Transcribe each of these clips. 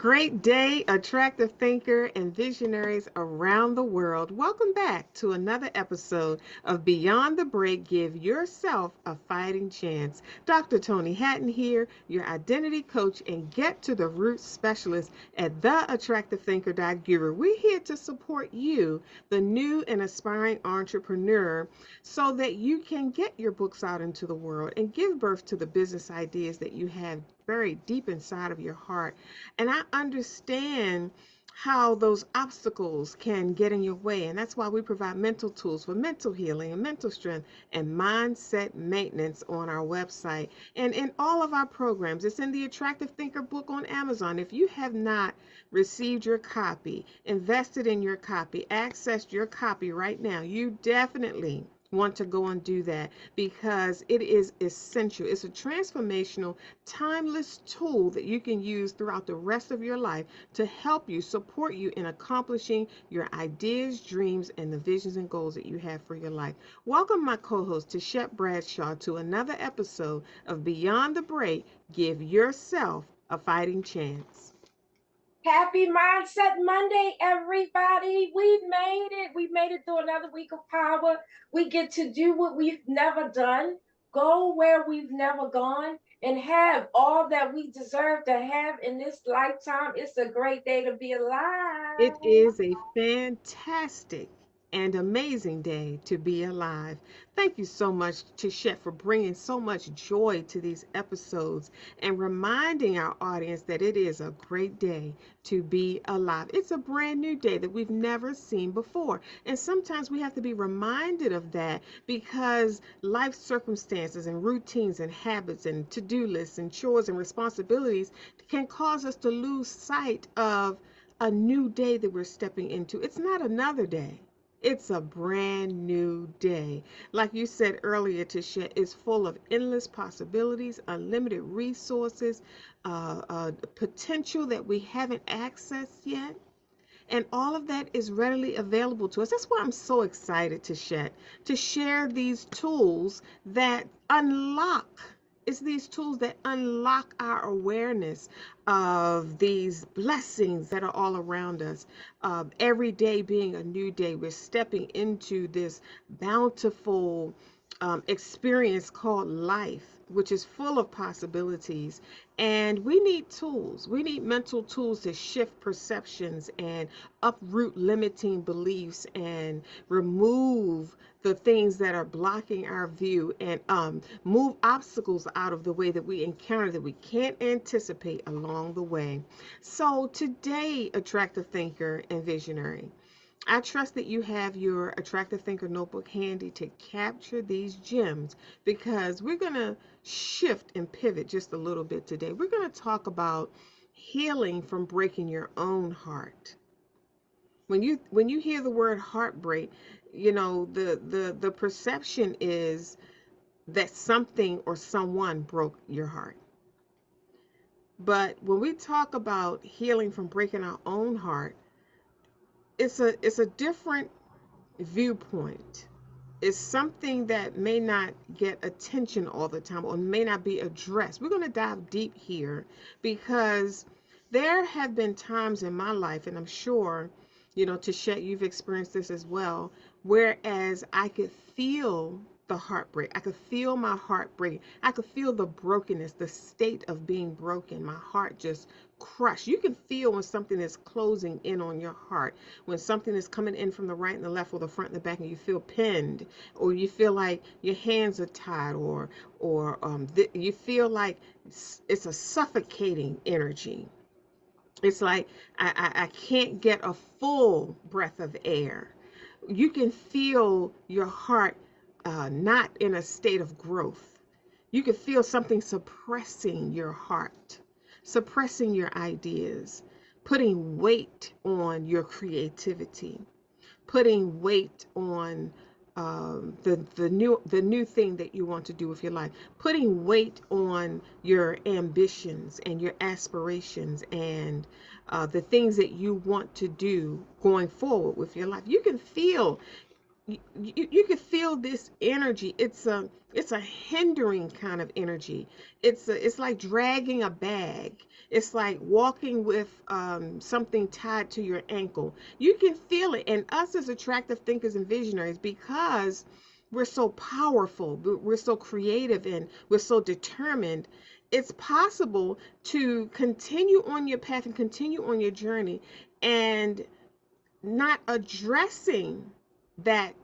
great day, attractive thinker and visionaries around the world. Welcome back to another episode of Beyond the Break. Give yourself a fighting chance. Dr. Toni Hatton here, your identity coach and get to the root specialist at theattractivethinker.guru. We're here to support you, the new and aspiring entrepreneur, so that you can get your books out into the world and give birth to the business ideas that you have buried deep inside of your heart. And I understand how those obstacles can get in your way. And that's why we provide mental tools for mental healing and mental strength and mindset maintenance on our website and in all of our programs. It's in the Attractive Thinker book on Amazon. If you have not received your copy, invested in your copy, accessed your copy right now, you definitely want to go and do that because it is essential. It's a transformational, timeless tool that you can use throughout the rest of your life to help you, support you in accomplishing your ideas, dreams, and the visions and goals that you have for your life. Welcome, my co-host, Tichet Bradshaw, to another episode of Beyond the Break. Give yourself a fighting chance. Happy Mindset Monday, everybody. We've made it. We've made it through another week of power. We get to do what we've never done, go where we've never gone, and have all that we deserve to have in this lifetime. It's a great day to be alive. It is a fantastic and amazing day to be alive. Thank you so much, Tishet, for bringing so much joy to these episodes and reminding our audience that it is a great day to be alive. It's a brand new day that we've never seen before. And sometimes we have to be reminded of that because life circumstances and routines and habits and to-do lists and chores and responsibilities can cause us to lose sight of a new day that we're stepping into. It's not another day. It's a brand new day. Like you said earlier, Tisha, it's full of endless possibilities, unlimited resources, potential that we haven't accessed yet. And all of that is readily available to us. That's why I'm so excited to share these tools that unlock. It's these tools that unlock our awareness of these blessings that are all around us. Every day being a new day, we're stepping into this bountiful experience called life, which is full of possibilities. And we need tools. We need mental tools to shift perceptions and uproot limiting beliefs and remove the things that are blocking our view and move obstacles out of the way that we encounter that we can't anticipate along the way. So today, attractive thinker and visionary, I trust that you have your Attractive Thinker notebook handy to capture these gems because we're going to shift and pivot just a little bit today. We're going to talk about healing from breaking your own heart. When you hear the word heartbreak, you know, the perception is that something or someone broke your heart. But when we talk about healing from breaking our own heart, it's a different viewpoint. Is something that may not get attention all the time or may not be addressed. We're going to dive deep here because there have been times in my life, and I'm sure, you know, Tishet, you've experienced this as well, whereas I could feel the heartbreak. I could feel my heart break. I could feel the brokenness, the state of being broken. My heart just crushed. You can feel when something is closing in on your heart, when something is coming in from the right and the left or the front and the back, and you feel pinned, or you feel like your hands are tied, or you feel like it's a suffocating energy. It's like I can't get a full breath of air. You can feel your heart not in a state of growth. You can feel something suppressing your heart, suppressing your ideas, putting weight on your creativity, putting weight on the new thing that you want to do with your life, putting weight on your ambitions and your aspirations and the things that you want to do going forward with your life. You can feel you can feel this energy. It's a hindering kind of energy. It's like dragging a bag. It's like walking with something tied to your ankle. You can feel it. And us as attractive thinkers and visionaries, because we're so powerful, we're so creative, and we're so determined, it's possible to continue on your path and continue on your journey, and not addressing that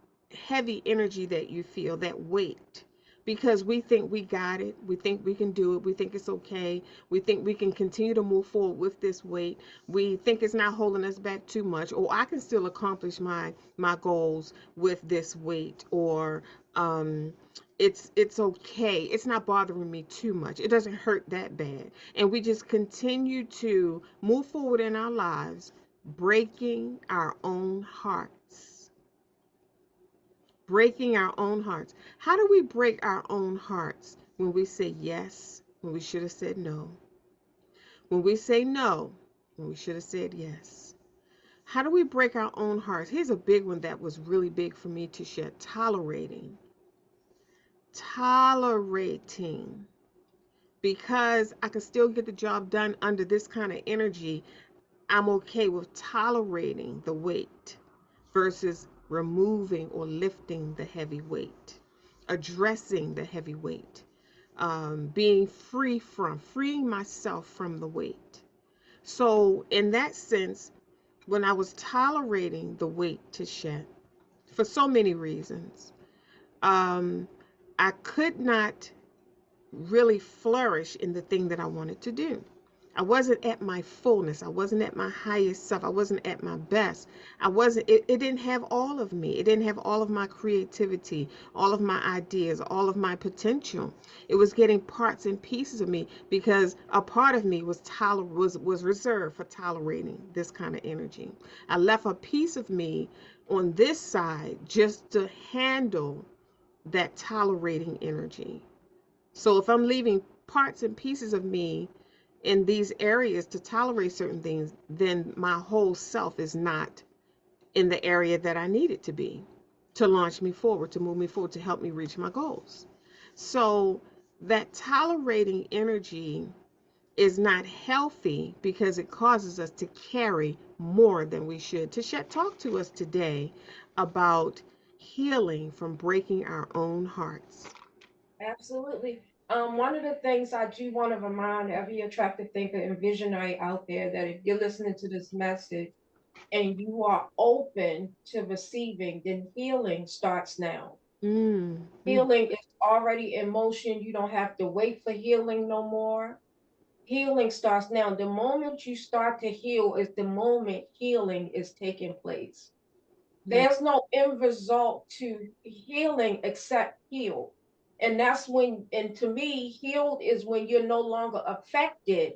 heavy energy that you feel, that weight, because we think we got it, we think we can do it, we think it's okay, we think we can continue to move forward with this weight, we think it's not holding us back too much, or I can still accomplish my goals with this weight, or um it's okay, it's not bothering me too much, it doesn't hurt that bad, and we just continue to move forward in our lives, breaking our own hearts. Breaking our own hearts. How do we break our own hearts? When we say yes, when we should have said no. When we say no, when we should have said yes. How do we break our own hearts? Here's a big one that was really big for me to share: tolerating. Tolerating. Because I can still get the job done under this kind of energy, I'm okay with tolerating the weight versus removing or lifting the heavy weight, addressing the heavy weight, being freeing myself from the weight. So, in that sense, when I was tolerating the weight to shed for so many reasons, um, I could not really flourish in the thing that I wanted to do. I wasn't at my fullness. I wasn't at my highest self. I wasn't at my best. It didn't have all of me. It didn't have all of my creativity, all of my ideas, all of my potential. It was getting parts and pieces of me, because a part of me was reserved for tolerating this kind of energy. I left a piece of me on this side just to handle that tolerating energy. So if I'm leaving parts and pieces of me in these areas to tolerate certain things, then my whole self is not in the area that I need it to be to launch me forward, to move me forward, to help me reach my goals. So that tolerating energy is not healthy, because it causes us to carry more than we should. Tashet, talk to us today about healing from breaking our own hearts. Absolutely. One of the things I do want to remind every attractive thinker and visionary out there, that if you're listening to this message and you are open to receiving, then healing starts now. Mm, mm, Healing is already in motion. You don't have to wait for healing no more. Healing starts now. The moment you start to heal is the moment healing is taking place. mm, There's no end result to healing except heal. And that's when, and to me, healed is when you're no longer affected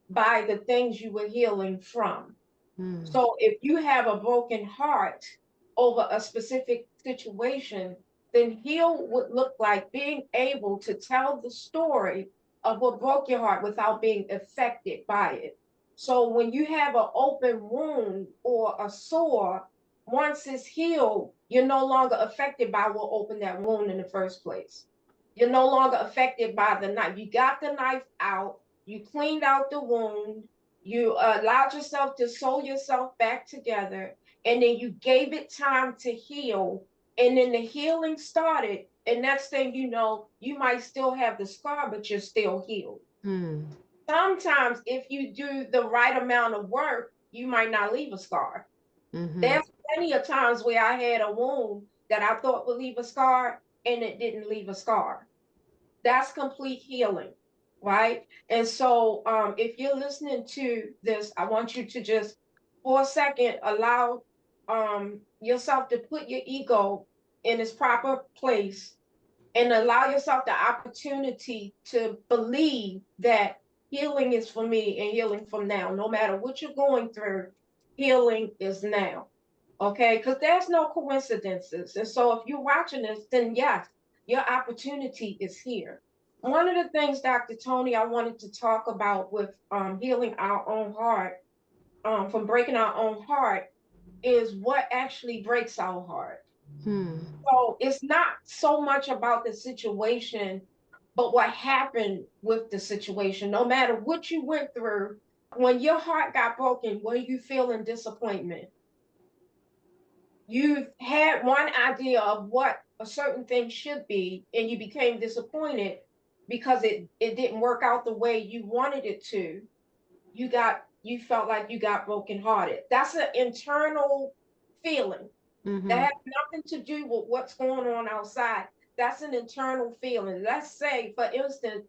by the things you were healing from. mm, So if you have a broken heart over a specific situation, then heal would look like being able to tell the story of what broke your heart without being affected by it. So when you have an open wound or a sore, once it's healed, you're no longer affected by what opened that wound in the first place. You're no longer affected by the knife. You got the knife out, you cleaned out the wound, you allowed yourself to sew yourself back together, and then you gave it time to heal, and then the healing started, and next thing you know, you might still have the scar, but you're still healed. mm, Sometimes if you do the right amount of work, you might not leave a scar. mhm, There's plenty of times where I had a wound that I thought would leave a scar, and it didn't leave a scar. That's complete healing, right? And so, if you're listening to this, I want you to just, for a second, allow yourself to put your ego in its proper place, and allow yourself the opportunity to believe that healing is for me and healing from now. No matter what you're going through, healing is now. Okay? Because there's no coincidences. And so if you're watching this, then yes, your opportunity is here. One of the things, Dr. Toni, I wanted to talk about with healing our own heart, from breaking our own heart, is what actually breaks our heart. Hmm. So it's not so much about the situation, but what happened with the situation. No matter what you went through, when your heart got broken, were you feeling disappointment? You've had one idea of what a certain thing should be, and you became disappointed because it didn't work out the way you wanted it to. You felt like you got brokenhearted. That's an internal feeling that Mm-hmm. has nothing to do with what's going on outside. That's an internal feeling. Let's say, for instance,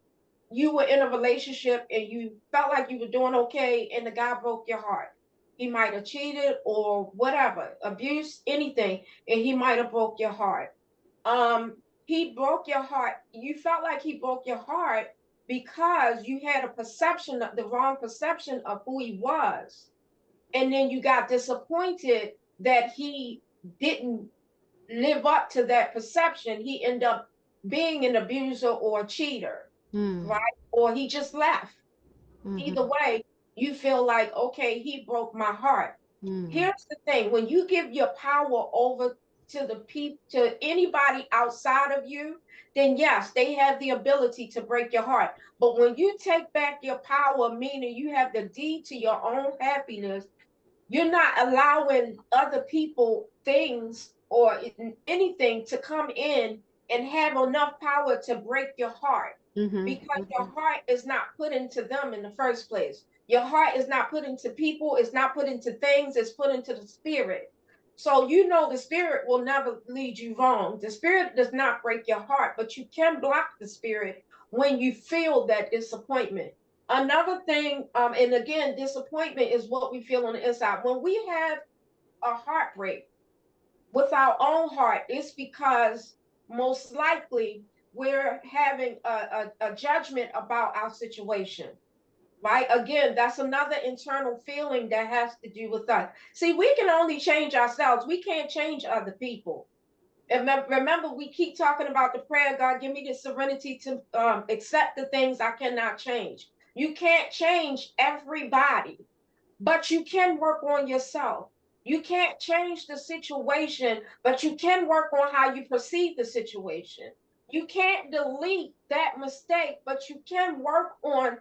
you were in a relationship and you felt like you were doing okay, and the guy broke your heart. He might have cheated or whatever, abuse, anything, and he might have broke your heart. He broke your heart. You felt like he broke your heart because you had a perception, the wrong perception of who he was, and then you got disappointed that he didn't live up to that perception. He ended up being an abuser or a cheater, Mm. right? Or he just left. Mm-hmm. Either way, you feel like, okay, he broke my heart. Mm. Here's the thing: when you give your power over to the people, to anybody outside of you, then yes, they have the ability to break your heart. But when you take back your power, meaning you have the deed to your own happiness, you're not allowing other people, things, or anything to come in and have enough power to break your heart, Mm-hmm. because your Mm-hmm. heart is not put into them in the first place. Your heart is not put into people, it's not put into things, it's put into the spirit. So you know the spirit will never lead you wrong. The spirit does not break your heart, but you can block the spirit when you feel that disappointment. Another thing, and again, disappointment is what we feel on the inside. When we have a heartbreak with our own heart, it's because most likely we're having a judgment about our situation, right? Again, that's another internal feeling that has to do with us. See, we can only change ourselves, we can't change other people. And remember, we keep talking about the prayer, God, give me the serenity to accept the things I cannot change. You can't change everybody, but you can work on yourself. You can't change the situation, but you can work on how you perceive the situation. You can't delete that mistake, but you can work on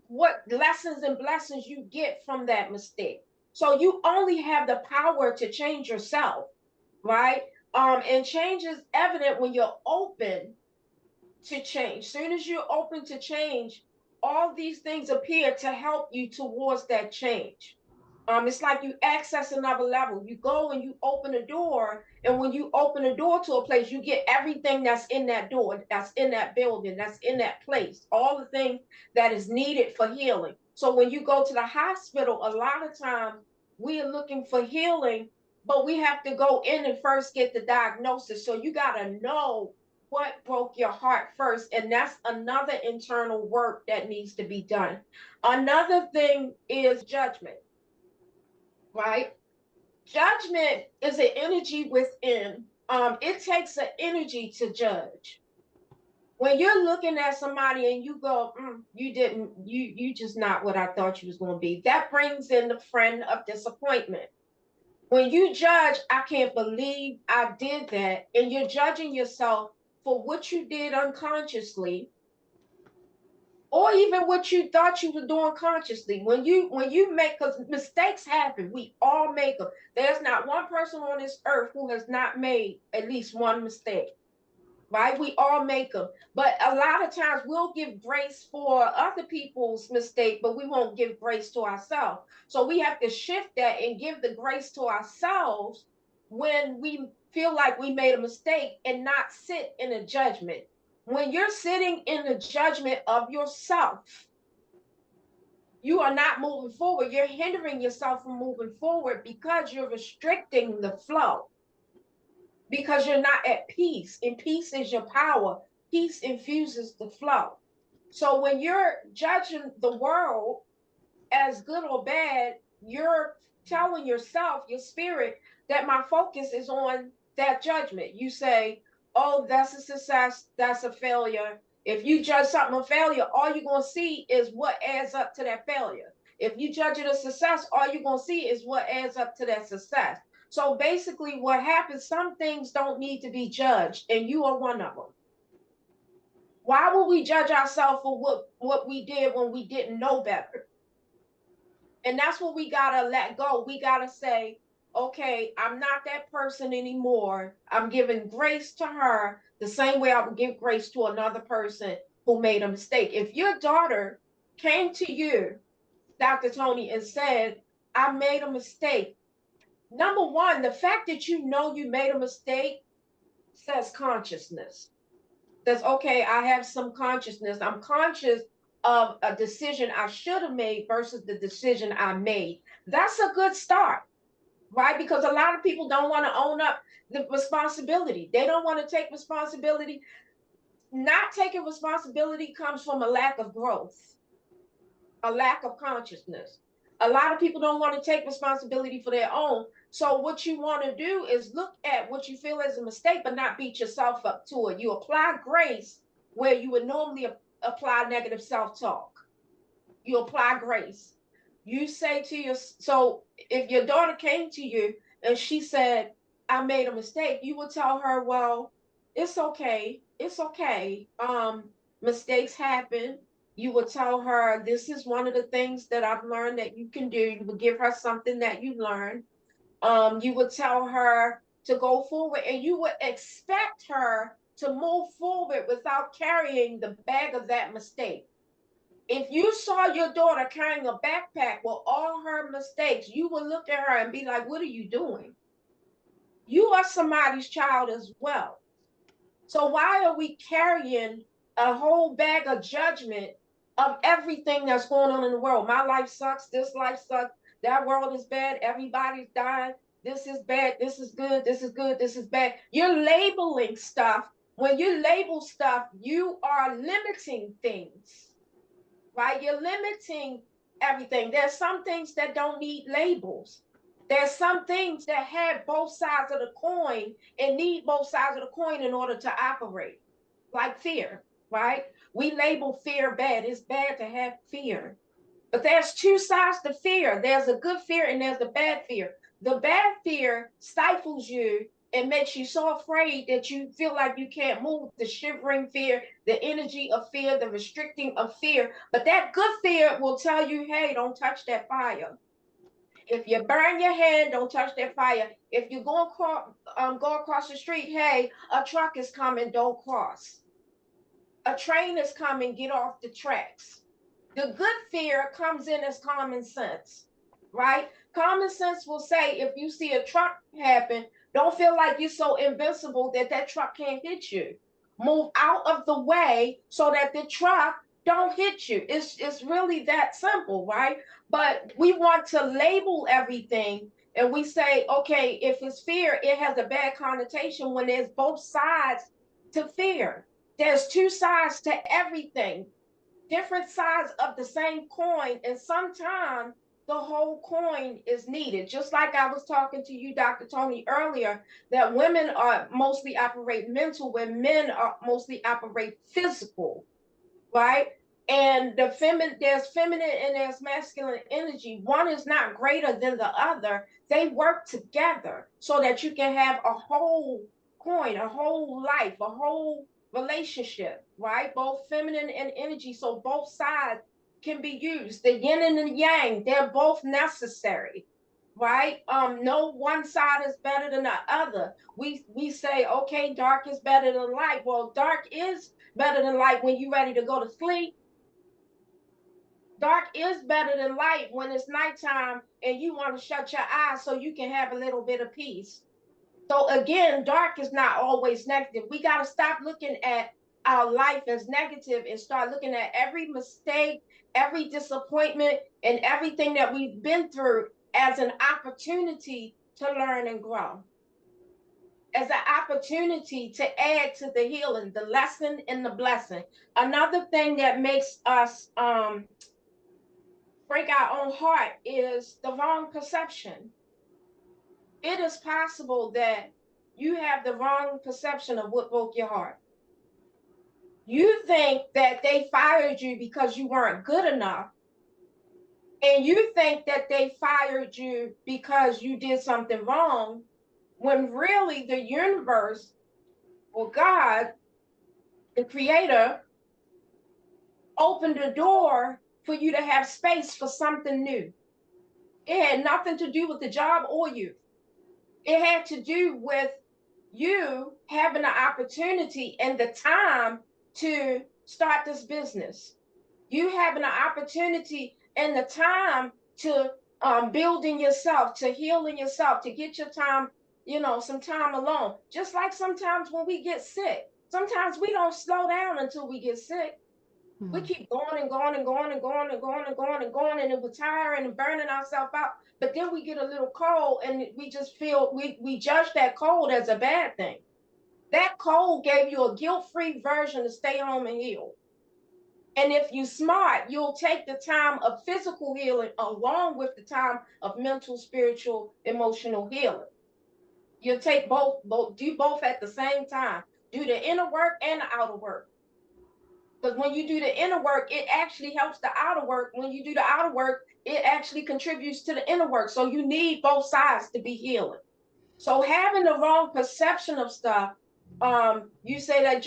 what lessons and blessings you get from that mistake. So you only have the power to change yourself, right? And change is evident when you're open to change. Soon as you're open to change, all these things appear to help you towards that change. It's like you access another level. You go and you open a door, and when you open a door to a place, you get everything that's in that door, that's in that building, that's in that place, all the things that is needed for healing. So when you go to the hospital, a lot of times we are looking for healing, but we have to go in and first get the diagnosis. So you got to know what broke your heart first, and that's another internal work that needs to be done. Another thing is judgment, right? Judgment is an energy within. It takes an energy to judge. When you're looking at somebody and you go, you didn't, you just not what I thought you was going to be. That brings in the friend of disappointment. When you judge, I can't believe I did that, and you're judging yourself for what you did unconsciously, or even what you thought you were doing consciously. When you make, because mistakes happen, we all make them. There's not one person on this earth who has not made at least one mistake, right? We all make them, but a lot of times we'll give grace for other people's mistake, but we won't give grace to ourselves. So we have to shift that and give the grace to ourselves when we feel like we made a mistake, and not sit in a judgment. When you're sitting in the judgment of yourself, you are not moving forward. You're hindering yourself from moving forward because you're restricting the flow, because you're not at peace. And peace is your power. Peace infuses the flow. So when you're judging the world as good or bad, you're telling yourself, your spirit, that my focus is on that judgment. You say, oh, that's a success, that's a failure. If you judge something a failure, all you're going to see is what adds up to that failure. If you judge it a success, all you're going to see is what adds up to that success. So basically, what happens, some things don't need to be judged, and you are one of them. Why would we judge ourselves for what we did when we didn't know better? And that's what we gotta let go. We gotta say, okay, I'm not that person anymore. I'm giving grace to her the same way I would give grace to another person who made a mistake. If your daughter came to you, Dr. Toni, and said, I made a mistake, number one, the fact that you know you made a mistake says consciousness. Says, okay, I have some consciousness. I'm conscious of a decision I should have made versus the decision I made. That's a good start, right? Because a lot of people don't want to own up the responsibility. They don't want to take responsibility. Not taking responsibility comes from a lack of growth, a lack of consciousness. A lot of people don't want to take responsibility for their own. So what you want to do is look at what you feel is a mistake, but not beat yourself up to it. You apply grace where you would normally apply negative self-talk. You apply grace. You say to your, so if your daughter came to you and she said, I made a mistake, you would tell her, well, it's okay. It's okay. Mistakes happen. You would tell her, this is one of the things that I've learned that you can do. You would give her something that you learned. You would tell her to go forward, and you would expect her to move forward without carrying the bag of that mistake. If you saw your daughter carrying a backpack with all her mistakes, you would look at her and be like, what are you doing? You are somebody's child as well. So why are we carrying a whole bag of judgment of everything that's going on in the world? My life sucks. This life sucks. That world is bad. Everybody's dying. This is bad. This is good. This is good. This is bad. You're labeling stuff. When you label stuff, you are limiting things, right? You're limiting everything. There's some things that don't need labels. There's some things that have both sides of the coin and need both sides of the coin in order to operate, like fear, right? We label fear bad. It's bad to have fear. But there's two sides to fear. There's a good fear and there's the bad fear. The bad fear stifles you and makes you so afraid that you feel like you can't move. The shivering fear, the energy of fear, the restricting of fear. But that good fear will tell you, hey, don't touch that fire. If you burn your hand, don't touch that fire. If you go across the street, hey, a truck is coming, don't cross. A train is coming, get off the tracks. The good fear comes in as common sense, right? Common sense will say if you see a truck happen, don't feel like you're so invincible that that truck can't hit you. Move out of the way so that the truck don't hit you. It's really that simple, right? But we want to label everything and we say, okay, if it's fear, it has a bad connotation when there's both sides to fear. There's two sides to everything, different sides of the same coin, and sometimes the whole coin is needed. Just like I was talking to you, Dr. Toni, earlier, that women are mostly operate mental, where men are mostly operate physical, right? And there's feminine and there's masculine energy. One is not greater than the other. They work together so that you can have a whole coin, a whole life, a whole relationship, right? Both feminine and energy. So both sides can be used. The yin and the yang, they're both necessary, right? No one side is better than the other. We say, okay, dark is better than light. Well, dark is better than light when you're ready to go to sleep. Dark is better than light when it's nighttime and you want to shut your eyes so you can have a little bit of peace. So again, dark is not always negative. We got to stop looking at our life as negative and start looking at every mistake, every disappointment, and everything that we've been through as an opportunity to learn and grow, as an opportunity to add to the healing, the lesson and the blessing. Another thing that makes us break our own heart is the wrong perception. It is possible that you have the wrong perception of what broke your heart. You think that they fired you because you weren't good enough, and you think that they fired you because you did something wrong, when really the universe or God, the creator, opened the door for you to have space for something new. It had nothing to do with the job or you. It had to do with you having the opportunity and the time to start this business. You having the opportunity and the time to building yourself, to healing yourself, to get your time, some time alone. Just like sometimes when we get sick, sometimes we don't slow down until we get sick. We Hmm. keep going and going and going and going and going and going and going, and we're tiring and burning ourselves out. But then we get a little cold, and we just feel we judge that cold as a bad thing. That cold gave you a guilt-free version to stay home and heal. And if you smart, you'll take the time of physical healing along with the time of mental, spiritual, emotional healing. You'll take both, do both at the same time. Do the inner work and the outer work. Because when you do the inner work, it actually helps the outer work. When you do the outer work, it actually contributes to the inner work. So you need both sides to be healing. So having the wrong perception of stuff, you say that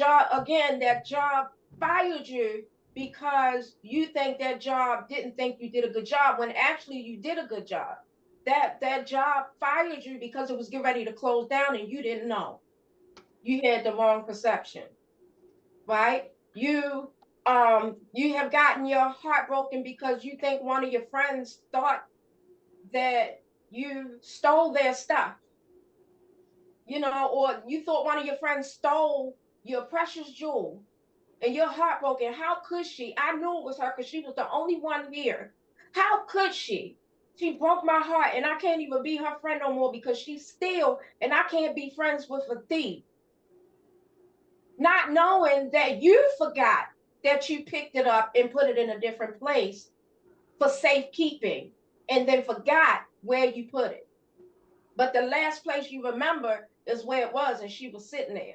job fired you because you think that job didn't think you did a good job when actually you did a good job. That job fired you because it was getting ready to close down and you didn't know. You had the wrong perception, right? You have gotten your heart broken because you think one of your friends thought that you stole their stuff, or you thought one of your friends stole your precious jewel and you're heartbroken. How could she? I knew it was her because she was the only one here. How could she? She broke my heart and I can't even be her friend no more because she's still, and I can't be friends with a thief. Not knowing that you forgot that you picked it up and put it in a different place for safekeeping and then forgot where you put it. But the last place you remember is where it was and she was sitting there.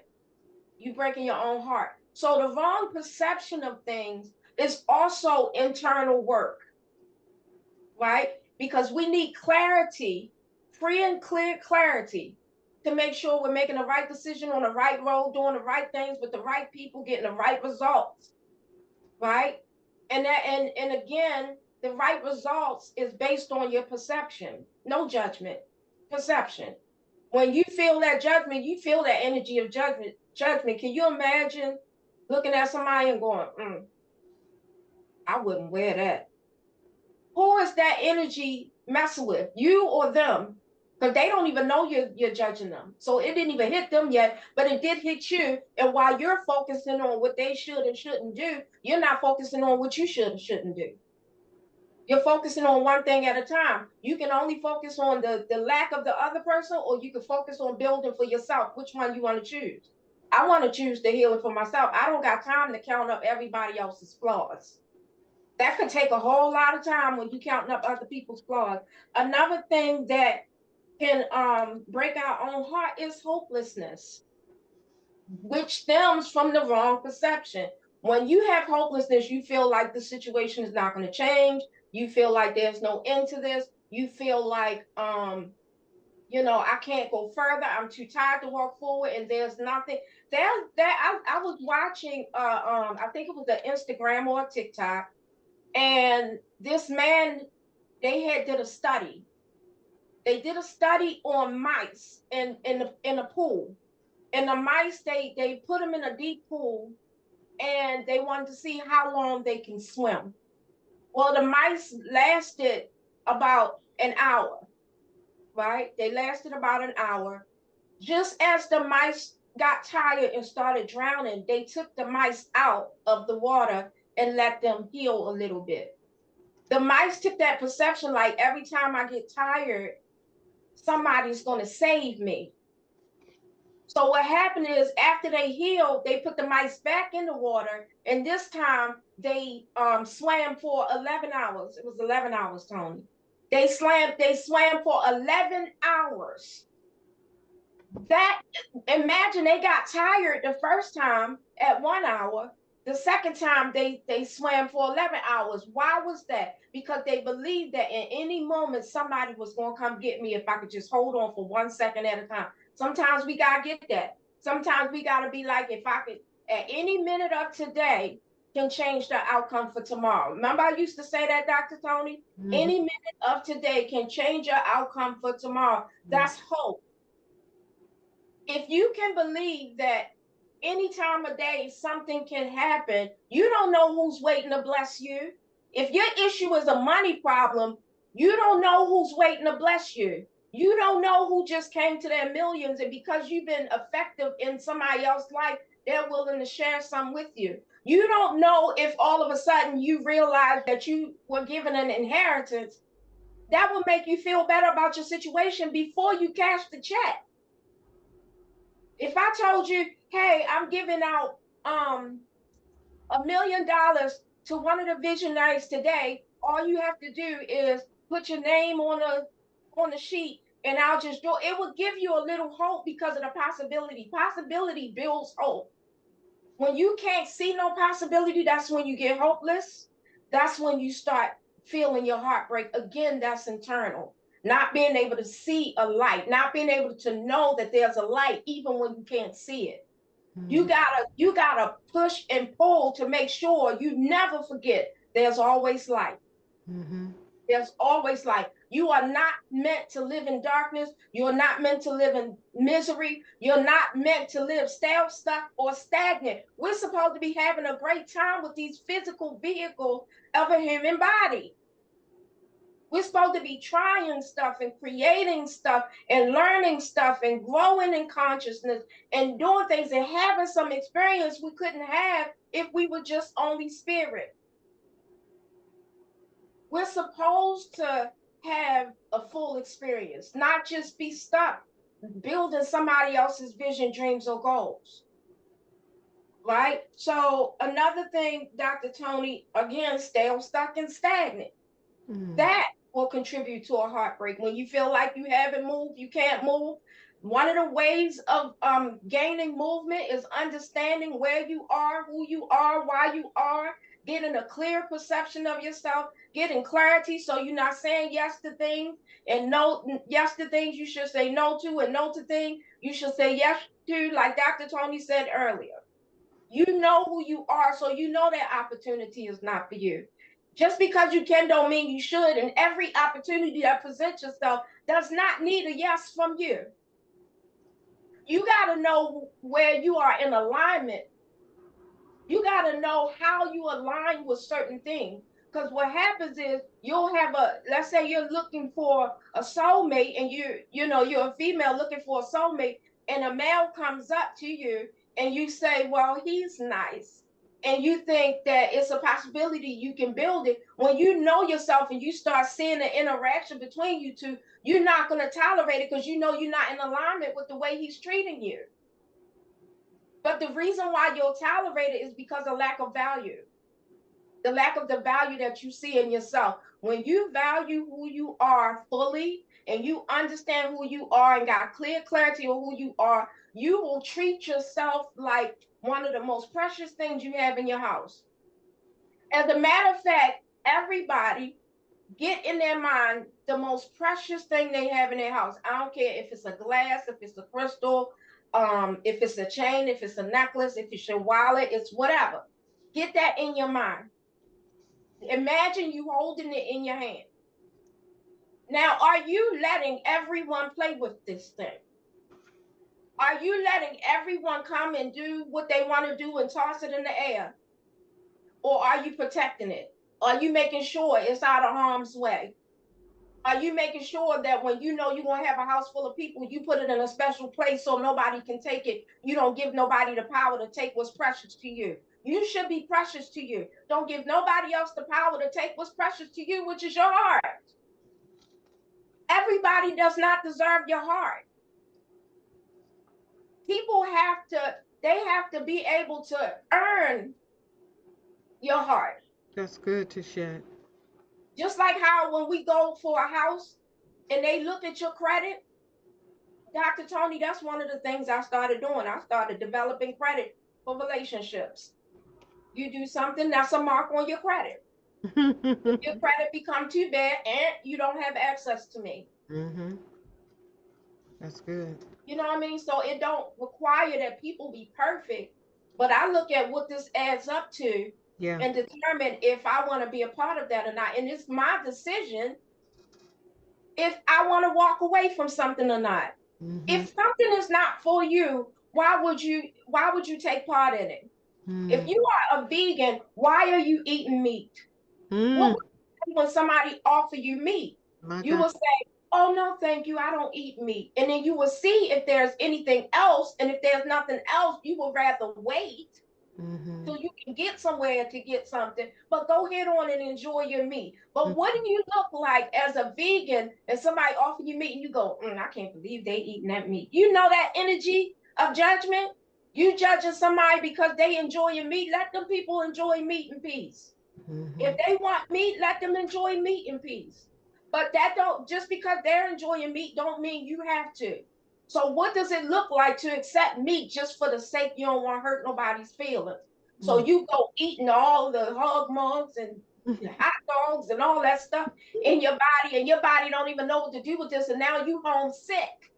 You breaking your own heart. So the wrong perception of things is also internal work, right? Because we need clarity, free and clear clarity to make sure we're making the right decision on the right road, doing the right things with the right people, getting the right results, right? And again, the right results is based on your perception, no judgment, perception. When you feel that judgment, you feel that energy of judgment. Judgment. Can you imagine looking at somebody and going, I wouldn't wear that. Who is that energy messing with? You or them? Because they don't even know you're judging them. So it didn't even hit them yet, but it did hit you. And while you're focusing on what they should and shouldn't do, you're not focusing on what you should and shouldn't do. You're focusing on one thing at a time. You can only focus on the lack of the other person, or you can focus on building for yourself. Which one you want to choose? I want to choose the healing for myself. I don't got time to count up everybody else's flaws. That could take a whole lot of time when you counting up other people's flaws. Another thing that can break our own heart is hopelessness, which stems from the wrong perception. When you have hopelessness, you feel like the situation is not going to change. You feel like there's no end to this. You feel like, I can't go further. I'm too tired to walk forward, and there's nothing. I was watching, I think it was an Instagram or a TikTok, and this man, they had did a study. They did a study on mice in a pool, and the mice they put them in a deep pool and they wanted to see how long they can swim. Well, the mice lasted about an hour, right? They lasted about an hour. Just as the mice got tired and started drowning, they took the mice out of the water and let them heal a little bit. The mice took that perception like every time I get tired, somebody's going to save me. So what happened is after they healed, they put the mice back in the water, and this time they swam for 11 hours. It was 11 hours, Toni. They swam for 11 hours. That Imagine they got tired the first time at 1 hour. The second time they swam for 11 hours. Why was that? Because they believed that in any moment somebody was going to come get me if I could just hold on for 1 second at a time. Sometimes we gotta get that. Sometimes we gotta be like, if I could, at any minute of today can change the outcome for tomorrow. Remember, I used to say that, Dr. Toni? Mhm. Any minute of today can change your outcome for tomorrow. That's hope. If you can believe that any time of day something can happen, you don't know who's waiting to bless you. If your issue is a money problem, you don't know who's waiting to bless you. You don't know who just came to their millions, and because you've been effective in somebody else's life, they're willing to share some with you. You don't know if all of a sudden you realize that you were given an inheritance that will make you feel better about your situation before you cash the check. If I told you, hey, I'm giving out $1 million to one of the visionaries today, all you have to do is put your name on the sheet, and I'll just do it. It will give you a little hope because of the possibility. Possibility builds hope. When you can't see no possibility, that's when you get hopeless. That's when you start feeling your heart break. Again, that's internal. Not being able to see a light, not being able to know that there's a light even when you can't see it. Mhm. You gotta push and pull to make sure you never forget there's always light. Mhm. There's always light. You are not meant to live in darkness. You are not meant to live in misery. You're not meant to live stale, stuck, or stagnant. We're supposed to be having a great time with these physical vehicles of a human body. We're supposed to be trying stuff and creating stuff and learning stuff and growing in consciousness and doing things and having some experience we couldn't have if we were just only spirit. We're supposed to have a full experience, not just be stuck building somebody else's vision, dreams, or goals. Right? So, another thing, Dr. Toni, again, stay stuck and stagnant. Mhm. That will contribute to a heartbreak. When you feel like you haven't moved, you can't move. One of the ways of gaining movement is understanding where you are, who you are, why you are, getting a clear perception of yourself, getting clarity so you're not saying yes to things and no yes to things you should say no to, and no to things you should say yes to, like Dr. Toni said earlier. You know who you are, so you know that opportunity is not for you. Just because you can don't mean you should, and every opportunity that presents itself does not need a yes from you. You got to know where you are in alignment. You got to know how you align with certain things. Because what happens is you'll have let's say you're looking for a soulmate, and you're a female looking for a soulmate, and a male comes up to you and you say, well, he's nice. And you think that it's a possibility you can build it. When you know yourself and you start seeing the interaction between you two, you're not going to tolerate it because you know you're not in alignment with the way he's treating you. But the reason why you'll tolerate it is because of lack of value, the lack of the value that you see in yourself. When you value who you are fully and you understand who you are and got clear clarity on who you are, you will treat yourself like one of the most precious things you have in your house. As a matter of fact, everybody get in their mind the most precious thing they have in their house. I don't care if it's a glass, if it's a crystal, if it's a chain, if it's a necklace, if it's your wallet, it's whatever. Get that in your mind. Imagine you holding it in your hand. Now, are you letting everyone play with this thing? Are you letting everyone come and do what they want to do and toss it in the air? Or are you protecting it? Are you making sure it's out of harm's way? Are you making sure that when you know you're going to have a house full of people, you put it in a special place so nobody can take it? You don't give nobody the power to take what's precious to you. You should be precious to you. Don't give nobody else the power to take what's precious to you, which is your heart. Everybody does not deserve your heart. People have to be able to earn your heart. That's good, Tichet. Just like how when we go for a house and they look at your credit, Dr. Toni, that's one of the things I started doing. I started developing credit for relationships. You do something, that's a mark on your credit. If your credit become too bad and you don't have access to me. Mhm. That's good. You know what I mean? So it don't require that people be perfect, but I look at what this adds up to Yeah. and determine if I want to be a part of that or not. And it's my decision if I want to walk away from something or not. Mm-hmm. If something is not for you, why would you take part in it? If Mm. you are a vegan, why are you eating meat? What Mm. would you say when somebody offer you meat? My You God. will say, "Oh no, thank you. I don't eat meat." And then you will see if there's anything else, and if there's nothing else, you will rather wait Mm-hmm. so you can get somewhere to get something, but go ahead on and enjoy your meat. But what do you look like as a vegan and somebody offer you meat and you go, I can't believe they eating that meat. You know that energy of judgment? You judging somebody because they enjoy your meat. Let them people enjoy meat in peace. Mm-hmm. If they want meat, let them enjoy meat in peace. But that don't just because they're enjoying meat don't mean you have to. So what does it look like to accept meat just for the sake you don't want to hurt nobody's feelings? So Mm. you go eating all the hog mugs and hot dogs and all that stuff in your body, and your body don't even know what to do with this, and now you homesick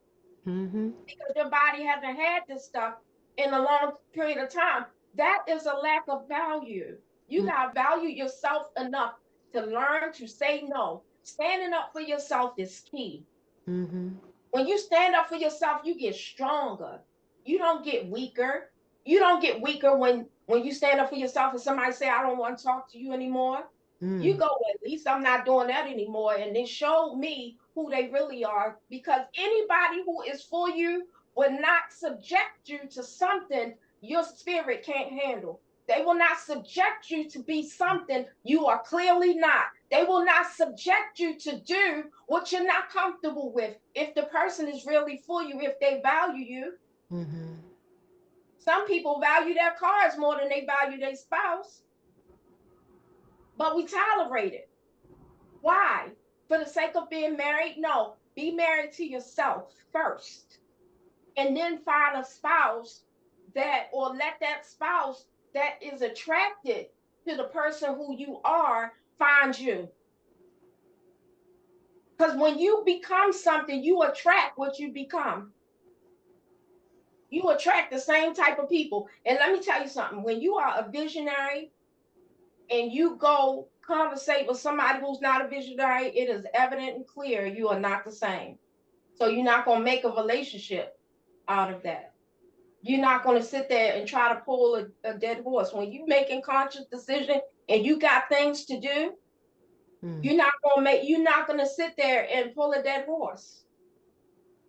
Mm-hmm. because your body hasn't had this stuff in a long period of time. That is a lack of value. You got to value yourself enough to learn to say no. Standing up for yourself is key. Mm-hmm. When you stand up for yourself, you get stronger. You don't get weaker. You don't get weaker when you stand up for yourself and somebody say, "I don't want to talk to you anymore." You Mm. go, "Well, at least I'm not doing that anymore." And they showed me who they really are, because anybody who is for you will not subject you to something your spirit can't handle. They will not subject you to be something you are clearly not. They will not subject you to do what you're not comfortable with. If the person is really for you, if they value you, Mm-hmm. some people value their cars more than they value their spouse, but we tolerate it. Why? For the sake of being married? No. Be married to yourself first. And then find a spouse that, or let that spouse that is attracted to the person who you are find you. Because when you become something, you attract what you become. You attract the same type of people. And let me tell you something, when you are a visionary and you go conversate with somebody who's not a visionary, it is evident and clear you are not the same. So you're not going to make a relationship out of that. You're not going to sit there and try to pull a dead horse. When you're making conscious decision and you got things to do, Mm. you're not going to sit there and pull a dead horse.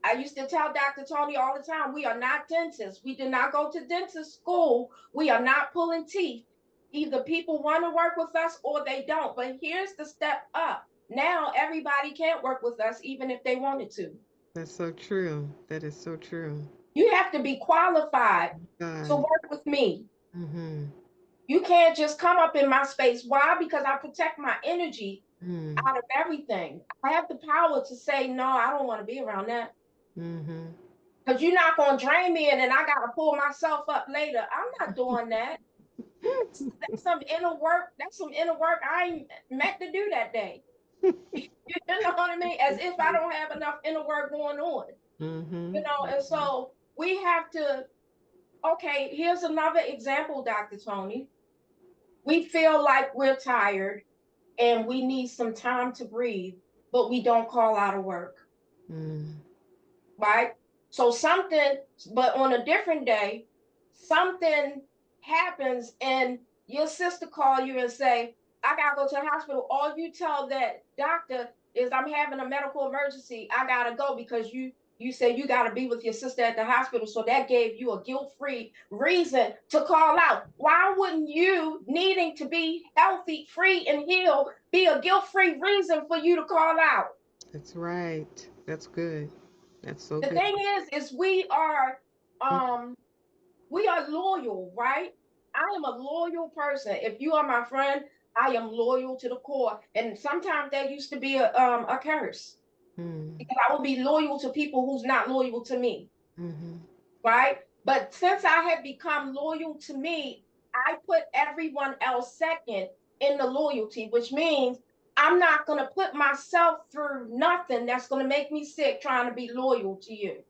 I used to tell Dr. Toni all the time, we are not dentists. We did not go to dentist school. We are not pulling teeth. Either people want to work with us or they don't. But here's the step up. Now everybody can't work with us even if they wanted to. That's so true. That is so true. You have to be qualified to God. work with me. Mm-hmm. You can't just come up in my space. Why? Because I protect my energy Mm. out of everything. I have the power to say, no, I don't want to be around that. Mm-hmm. Because you're not going to drain me and then I got to pull myself up later. I'm not doing that. That's some inner work. That's some inner work I ain't meant to do that day. You know what I mean? As if I don't have enough inner work going on. Mm-hmm. And so we have to, okay, here's another example, Dr. Toni. We feel like we're tired and we need some time to breathe, but we don't call out of work, Mm. right? So something, but on a different day, something happens and your sister call you and say, "I gotta go to the hospital." All you tell that doctor is, "I'm having a medical emergency. I gotta go," because you said you gotta be with your sister at the hospital. So that gave you a guilt-free reason to call out. Why wouldn't you needing to be healthy, free, and healed be a guilt-free reason for you to call out? That's right. That's good. That's so The good. thing is um we are loyal, right? I am a loyal person. If you are my friend, I am loyal to the core. And sometimes that used to be a curse, Mm. because I will be loyal to people who's not loyal to me, Mm-hmm. right? But since I have become loyal to me, I put everyone else second in the loyalty, which means I'm not going to put myself through nothing that's going to make me sick trying to be loyal to you.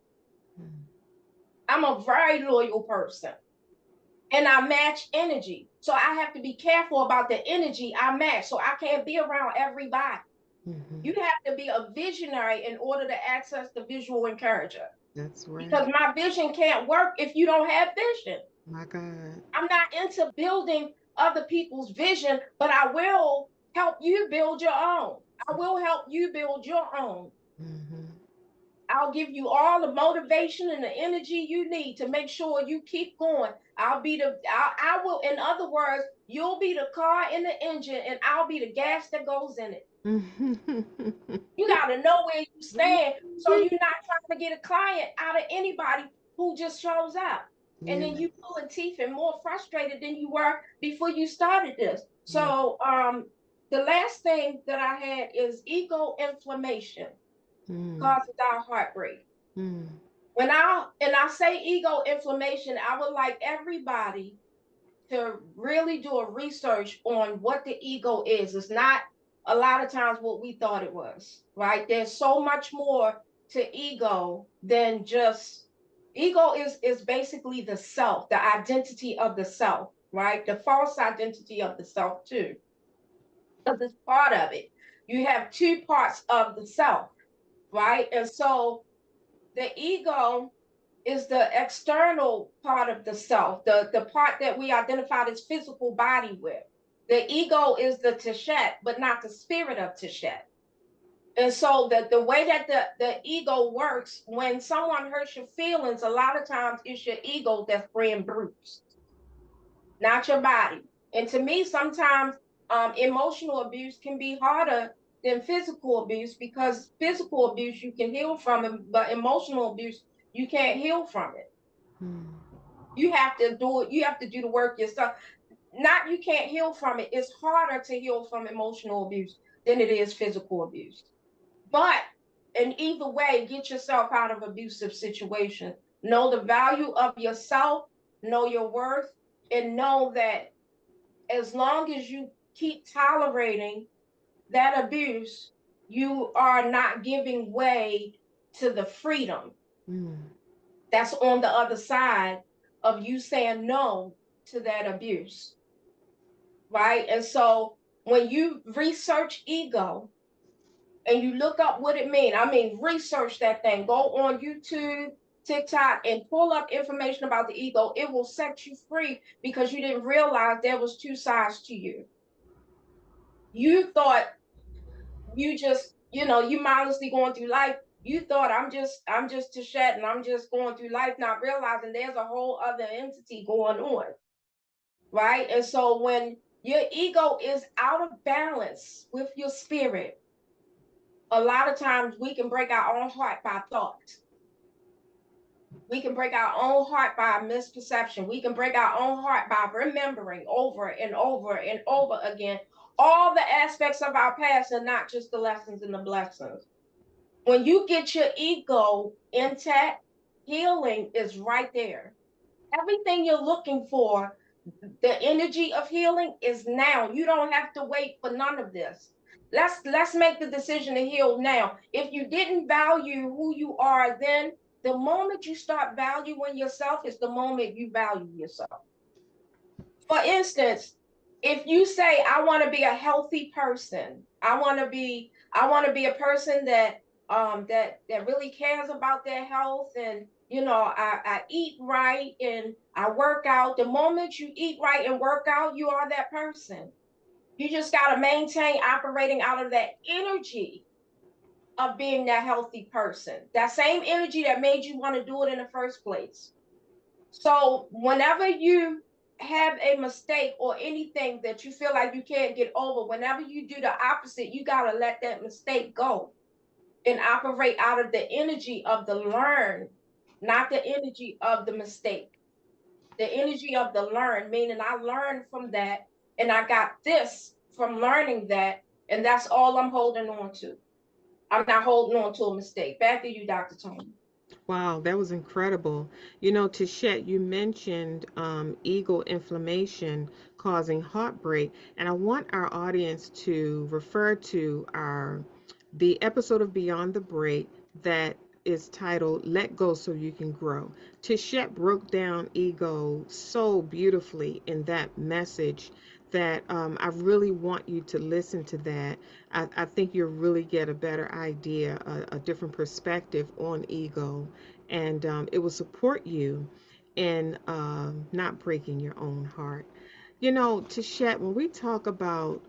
I'm a very loyal person and I match energy. So I have to be careful about the energy I match. So I can't be around everybody. Mm-hmm. You have to be a visionary in order to access the visual encourager. That's Because right. my vision can't work if you don't have vision. My God. I'm not into building other people's vision, but I will help you build your own. I will help you build your own. Mm-hmm. I'll give you all the motivation and the energy you need to make sure you keep going. I will, in other words, you'll be the car in the engine and I'll be the gas that goes in it. You got to know where you stand so you're not trying to get a client out of anybody who just shows up. And Yeah. then you pulling teeth and more frustrated than you were before you started this. Yeah. So the last thing that I had is ego inflammation Mm. causes our heartbreak. Mm. When I say ego inflammation, I would like everybody to really do a research on what the ego is. It's not a lot of times what we thought it was, right? There's so much more to ego than just ego is basically the self, the identity of the self, right? The false identity of the self too. Because it's part of it. You have two parts of the self, right? And so the ego is the external part of the self, the part that we identified as physical body with. The ego is the Tichet, but not the spirit of Tichet. And so the way that the ego works, when someone hurts your feelings, a lot of times it's your ego that's being bruised, not your body. And to me, sometimes emotional abuse can be harder than physical abuse because physical abuse you can heal from it, but emotional abuse you can't heal from it. Mm. You have to do it. You have to do the work yourself. Not you can't heal from it. It's harder to heal from emotional abuse than it is physical abuse. But in either way, get yourself out of abusive situation. Know the value of yourself, know your worth, and know that as long as you keep tolerating that abuse, you are not giving way to the freedom Mm. that's on the other side of you saying no to that abuse, right? And so when you research ego and you look up what it means, I mean, research that thing, go on YouTube, TikTok, and pull up information about the ego. It will set you free because you didn't realize there was two sides to you. You thought you just, you mindlessly going through life. You thought I'm just Tichet and I'm just going through life, not realizing there's a whole other entity going on, right? And so when your ego is out of balance with your spirit, a lot of times we can break our own heart by thought. We can break our own heart by misperception. We can break our own heart by remembering over and over and over again all the aspects of our past and not just the lessons and the blessings. When you get your ego intact, healing is right there. Everything you're looking for, the energy of healing is now. You don't have to wait for none of this. Let's make the decision to heal now. If you didn't value who you are then, the moment you start valuing yourself is the moment you value yourself. For instance, if you say I want to be a healthy person, I want to be a person that really cares about their health, and I eat right and I work out. The moment you eat right and work out, you are that person. You just got to maintain operating out of that energy of being that healthy person. That same energy that made you want to do it in the first place. So whenever you have a mistake or anything that you feel like you can't get over, whenever you do the opposite, you got to let that mistake go and operate out of the energy of the learn, not the energy of the mistake. The energy of the learn, meaning I learned from that and I got this from learning that, and that's all I'm holding on to. I'm not holding on to a mistake. Back to you, Dr. Tony. Wow, that was incredible. You know, Tachet, you mentioned ego inflammation causing heartbreak, and I want our audience to refer to the episode of Beyond the Break that is titled Let Go So You Can Grow. Tichet broke down ego so beautifully in that message that I really want you to listen to that. I think you'll really get a better idea, a different perspective on ego, and it will support you in not breaking your own heart. You know, Tichet, when we talk about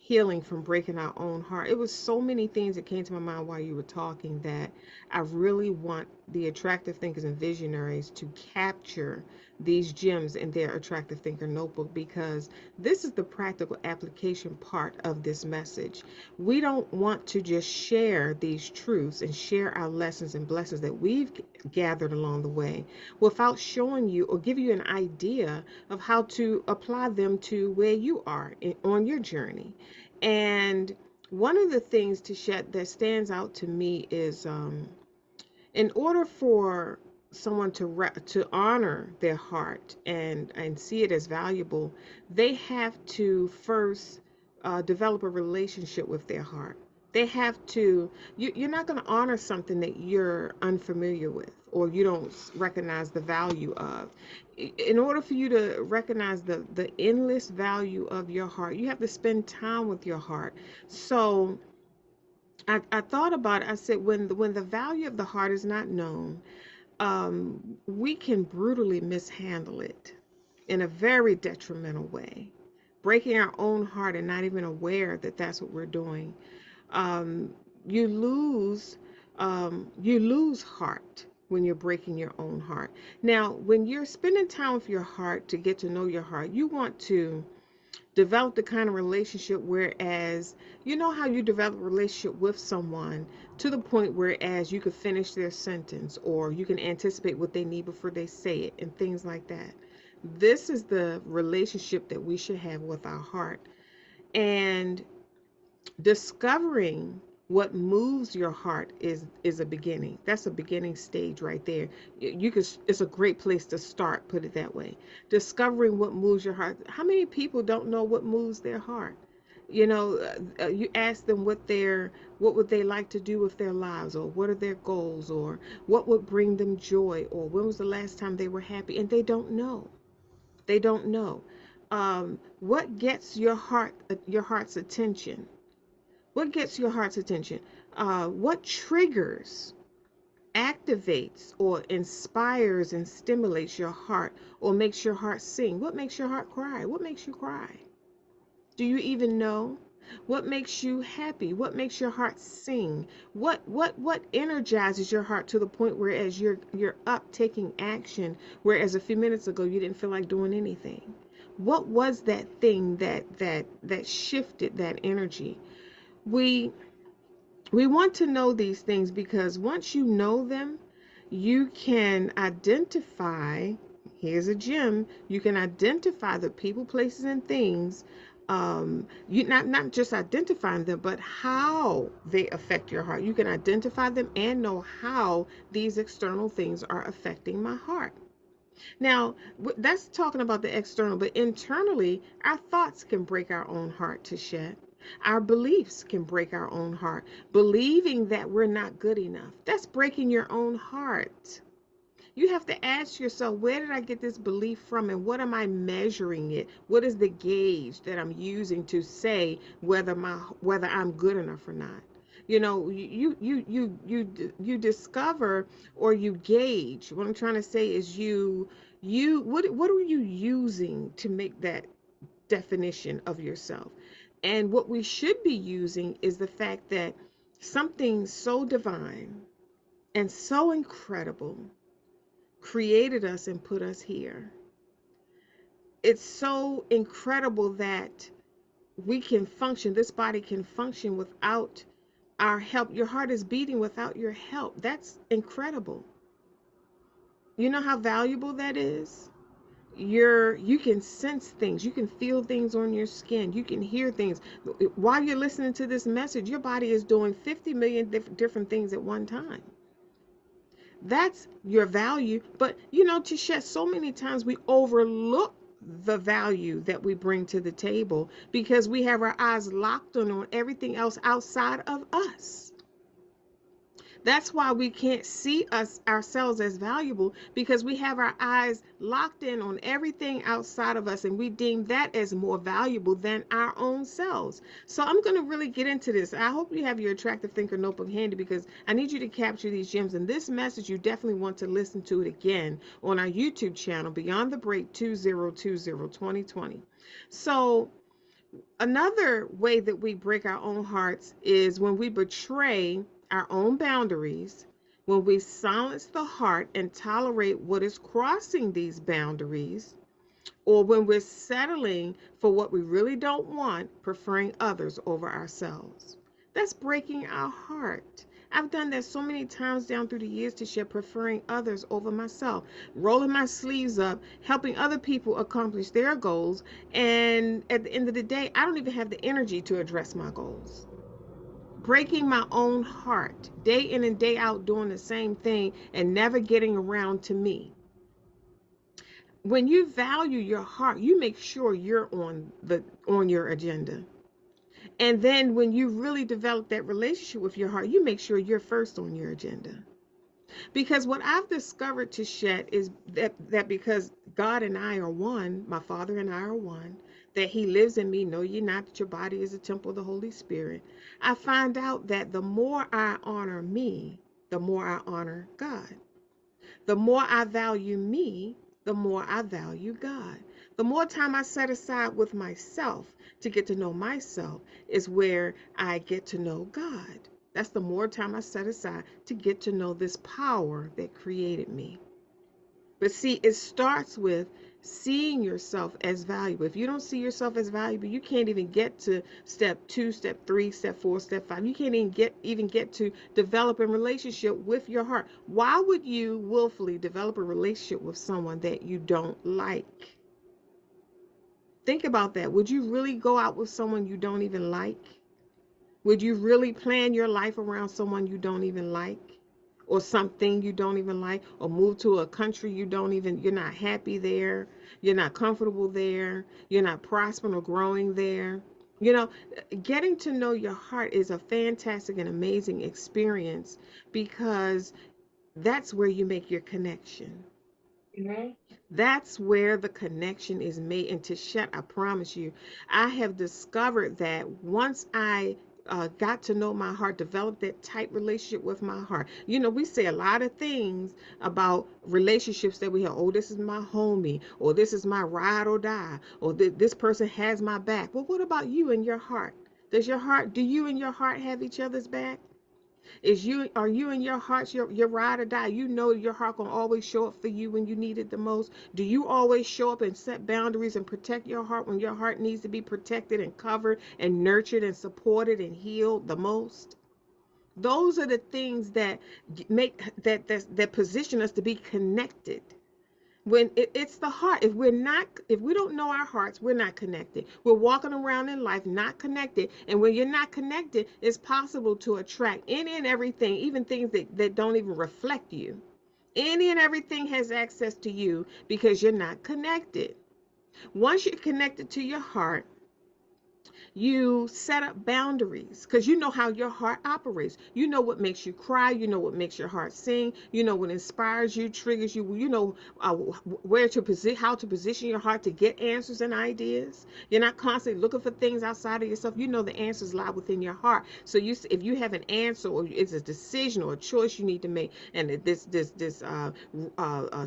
healing from breaking our own heart. It was so many things that came to my mind while you were talking that I really want the attractive thinkers and visionaries to capture these gems in their attractive thinker notebook, because this is the practical application part of this message. We don't want to just share these truths and share our lessons and blessings that we've gathered along the way without showing you or give you an idea of how to apply them to where you are on your journey. And one of the things to shed that stands out to me is in order for someone to honor their heart and see it as valuable, they have to first develop a relationship with their heart. They have to. You're not going to honor something that you're unfamiliar with or you don't recognize the value of. In order for you to recognize the endless value of your heart, you have to spend time with your heart. So I thought about it. I said, when the value of the heart is not known, we can brutally mishandle it in a very detrimental way, breaking our own heart and not even aware that that's what we're doing. Um, you lose, you lose heart when you're breaking your own heart. Now, when you're spending time with your heart to get to know your heart, you want to develop the kind of relationship whereas you know how you develop a relationship with someone to the point whereas you could finish their sentence or you can anticipate what they need before they say it and things like that. This is the relationship that we should have with our heart. And discovering what moves your heart is a beginning. That's a beginning stage right there. You could, it's a great place to start, put it that way. Discovering what moves your heart. How many people don't know what moves their heart? You know, you ask them what would they like to do with their lives, or what are their goals, or what would bring them joy, or when was the last time they were happy, and they don't know. They don't know. What gets your heart's attention? What gets your heart's attention? What triggers, activates, or inspires and stimulates your heart, or makes your heart sing? What makes your heart cry? What makes you cry? Do you even know? What makes you happy? What makes your heart sing? What energizes your heart to the point where as you're up taking action, whereas a few minutes ago you didn't feel like doing anything? What was that thing that shifted that energy? We we want to know these things because once you know them, you can identify, here's a gem, you can identify the people, places, and things. You not just identifying them, but how they affect your heart. You can identify them and know how these external things are affecting my heart. Now, that's talking about the external, but internally, our thoughts can break our own heart to shed. Our beliefs can break our own heart. Believing that we're not good enough, that's breaking your own heart. You have to ask yourself, where did I get this belief from and what am I measuring it? What is the gauge that I'm using to say whether I'm good enough or not? You know, you discover or you gauge. What I'm trying to say is what are you using to make that definition of yourself? And what we should be using is the fact that something so divine and so incredible created us and put us here. It's so incredible that we can function, this body can function without our help. Your heart is beating without your help. That's incredible. You know how valuable that is? You can sense things, you can feel things on your skin, you can hear things. While you're listening to this message, your body is doing 50 million different things at one time. That's your value. But you know, Tisha, so many times we overlook the value that we bring to the table because we have our eyes locked on everything else outside of us. That's why we can't see us ourselves as valuable, because we have our eyes locked in on everything outside of us, and we deem that as more valuable than our own selves. So I'm going to really get into this. I hope you have your Attractive Thinker notebook handy, because I need you to capture these gems. And this message, you definitely want to listen to it again on our YouTube channel, Beyond the Break 2020. So another way that we break our own hearts is when we betray our own boundaries, when we silence the heart and tolerate what is crossing these boundaries, or when we're settling for what we really don't want, preferring others over ourselves. That's breaking our heart. I've done that so many times down through the years, to share preferring others over myself, rolling my sleeves up, helping other people accomplish their goals. And at the end of the day, I don't even have the energy to address my goals. Breaking my own heart, day in and day out, doing the same thing and never getting around to me. When you value your heart, you make sure you're on your agenda. And then when you really develop that relationship with your heart, you make sure you're first on your agenda. Because what I've discovered, Tichet, is that because God and I are one, my Father and I are one, that He lives in me. Know ye not that your body is a temple of the Holy Spirit. I find out that the more I honor me, the more I honor God. The more I value me, the more I value God. The more time I set aside with myself to get to know myself is where I get to know God. That's the more time I set aside to get to know this power that created me. But see, it starts with seeing yourself as valuable. If you don't see yourself as valuable, you can't even get to step 2, step 3, step 4, step 5. You can't even get to develop a relationship with your heart. Why would you willfully develop a relationship with someone that you don't like? Think about that. Would you really go out with someone you don't even like? Would you really plan your life around someone you don't even like? Or something you don't even like? Or move to a country you're not happy there, you're not comfortable there, you're not prospering or growing there? You know, getting to know your heart is a fantastic and amazing experience, because that's where you make your connection. Mm-hmm. That's where the connection is made. And to shut, I promise you, I have discovered that once I got to know my heart, developed that tight relationship with my heart. You know, we say a lot of things about relationships that we have. Oh, this is my homie, or this is my ride or die, or this person has my back. Well, what about you and your heart? Do you and your heart have each other's back? Are you in your heart your ride or die? You know your heart gonna always show up for you when you need it the most. Do you always show up and set boundaries and protect your heart when your heart needs to be protected and covered and nurtured and supported and healed the most? Those are the things that make that position us to be connected. When it's the heart. If we don't know our hearts, we're not connected. We're walking around in life not connected. And when you're not connected, it's possible to attract any and everything, even things that don't even reflect you. Any and everything has access to you because you're not connected. Once you're connected to your heart, you set up boundaries, because you know how your heart operates. You know what makes you cry. You know what makes your heart sing. You know what inspires you, triggers you. You know how to position your heart to get answers and ideas. You're not constantly looking for things outside of yourself. You know the answers lie within your heart. So if you have an answer, or it's a decision or a choice you need to make, and this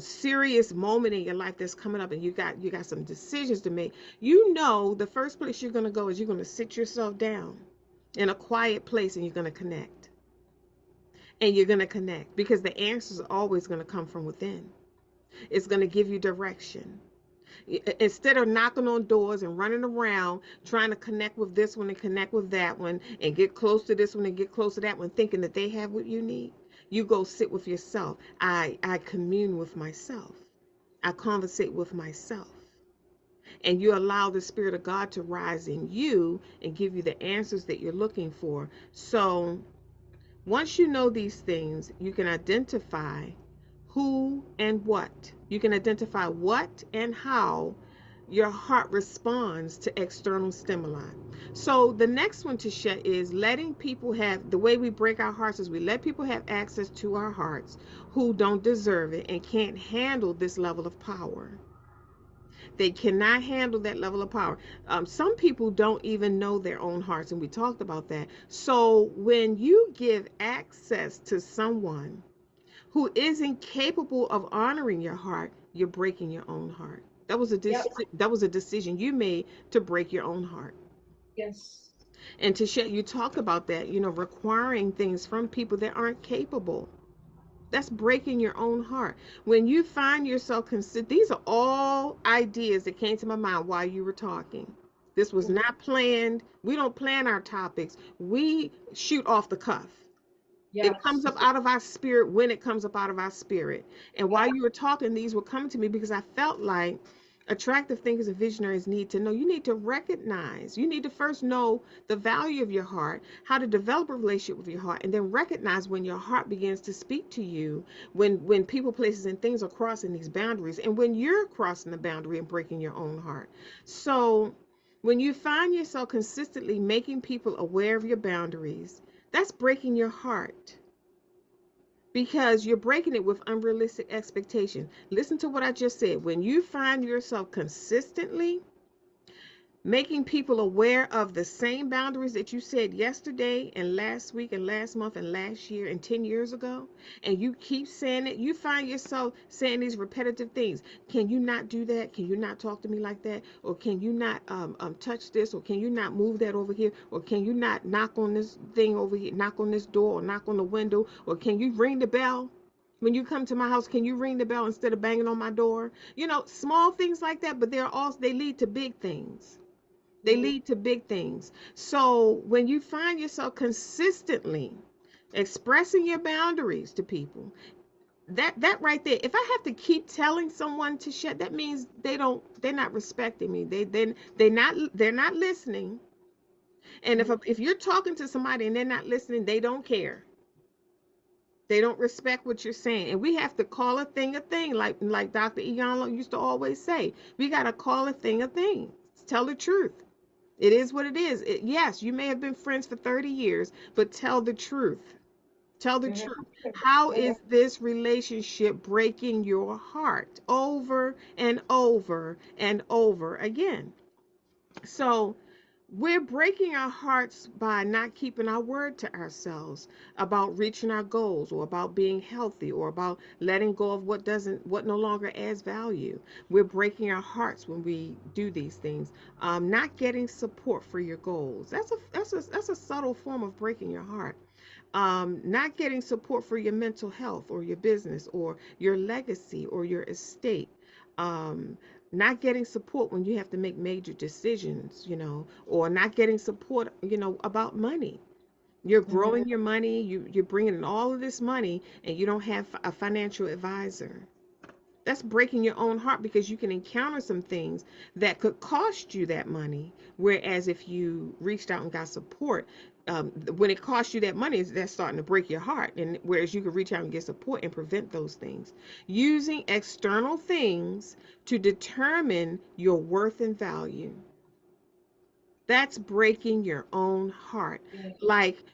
serious moment in your life that's coming up, and you got some decisions to make, you know the first place you're going to go is you're going to sit yourself down in a quiet place, and you're going to connect. And you're going to connect because the answers are always going to come from within. It's going to give you direction. Instead of knocking on doors and running around trying to connect with this one and connect with that one and get close to this one and get close to that one, thinking that they have what you need, you go sit with yourself. I commune with myself. I conversate with myself. And you allow the Spirit of God to rise in you and give you the answers that you're looking for. So once you know these things, you can identify who and what. You can identify what and how your heart responds to external stimuli. So the next one to share is letting people have, the way we break our hearts is we let people have access to our hearts who don't deserve it and can't handle this level of power. They cannot handle that level of power. Some people don't even know their own hearts, and we talked about that. So when you give access to someone who isn't capable of honoring your heart, you're breaking your own heart. Yep. That was a decision you made to break your own heart. Yes. And to share, you talk about that, requiring things from people that aren't capable. That's breaking your own heart. When you find yourself these are all ideas that came to my mind while you were talking. This was Mhm. not planned. We don't plan our topics. We shoot off the cuff. It comes Yes. up out of our spirit when it comes up out of our spirit. And while Yeah. you were talking, these were coming to me because I felt like attractive thinkers and visionaries need to know. You need to recognize. You need to first know the value of your heart, how to develop a relationship with your heart, and then recognize when your heart begins to speak to you, when people, places, and things are crossing these boundaries, and when you're crossing the boundary and breaking your own heart. So when you find yourself consistently making people aware of your boundaries, that's breaking your heart because you're breaking it with unrealistic expectations. Listen to what I just said. When you find yourself consistently making people aware of the same boundaries that you said yesterday and last week and last month and last year and 10 years ago, and you keep saying it, you find yourself saying these repetitive things. Can you not do that? Can you not talk to me like that? Or can you not touch this? Or can you not move that over here? Or can you not knock on this thing over here, knock on this door, or knock on the window? Or can you ring the bell? When you come to my house, can you ring the bell instead of banging on my door? Small things like that, but they lead to big things. They Mhm. lead to big things. So when you find yourself consistently expressing your boundaries to people, that right there, if I have to keep telling someone to shut, that means they're not respecting me. They're not listening. And Mhm. if you're talking to somebody and they're not listening, they don't care. They don't respect what you're saying. And we have to call a thing, like Dr. Ian used to always say. We got to call a thing a thing. Tell the truth. It is what it is. Yes, you may have been friends for 30 years, but tell the truth. Tell the Mhm. truth. How Mhm. is this relationship breaking your heart over and over and over again? So, we're breaking our hearts by not keeping our word to ourselves about reaching our goals or about being healthy or about letting go of what no longer adds value. We're breaking our hearts when we do these things. Not getting support for your goals. That's a subtle form of breaking your heart. Not getting support for your mental health or your business or your legacy or your estate. Um, Not getting support when you have to make major decisions, or not getting support, about money. You're Mhm. growing your money, you're bringing in all of this money, and you don't have a financial advisor. That's breaking your own heart because you can encounter some things that could cost you that money. Whereas if you reached out and got support, when it costs you that money, that's starting to break your heart. And whereas you could reach out and get support and prevent those things. Using external things to determine your worth and value. That's breaking your own heart. Yeah. Like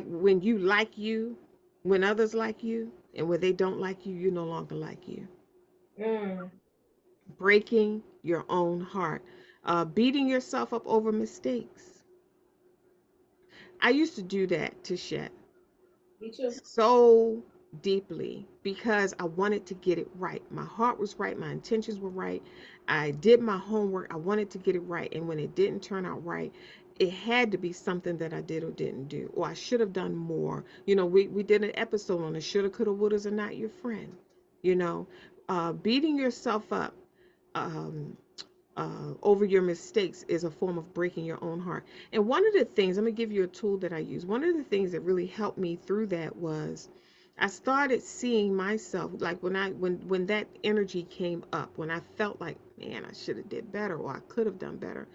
when you like you, when others like you, and when they don't like you, you no longer like you. Mm. Breaking your own heart, beating yourself up over mistakes. I used to do that to Shet Me too. so deeply because I wanted to get it right. My heart was right, my intentions were right. I did my homework, I wanted to get it right. And when it didn't turn out right, it had to be something that I did or didn't do, or I should have done more. We did an episode on the shoulda, coulda, wouldas are not your friend. You know, Beating yourself up. Um, over your mistakes is a form of breaking your own heart. And one of the things, I'm going to give you a tool that I use. One of the things that really helped me through that was I started seeing myself like when that energy came up, when I felt like, man, I should have did better or I could have done better.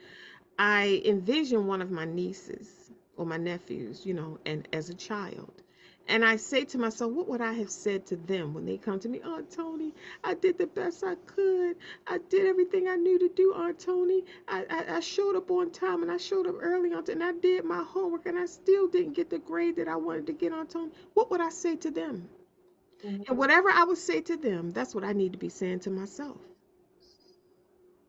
I envisioned one of my nieces or my nephews, and as a child. And I say to myself, what would I have said to them when they come to me? Aunt Tony, I did the best I could. I did everything I knew to do, Aunt Tony. I showed up on time and I showed up early on time and I did my homework and I still didn't get the grade that I wanted to get, Aunt Tony. What would I say to them? And Mm-hmm. whatever I would say to them, that's what I need to be saying to myself.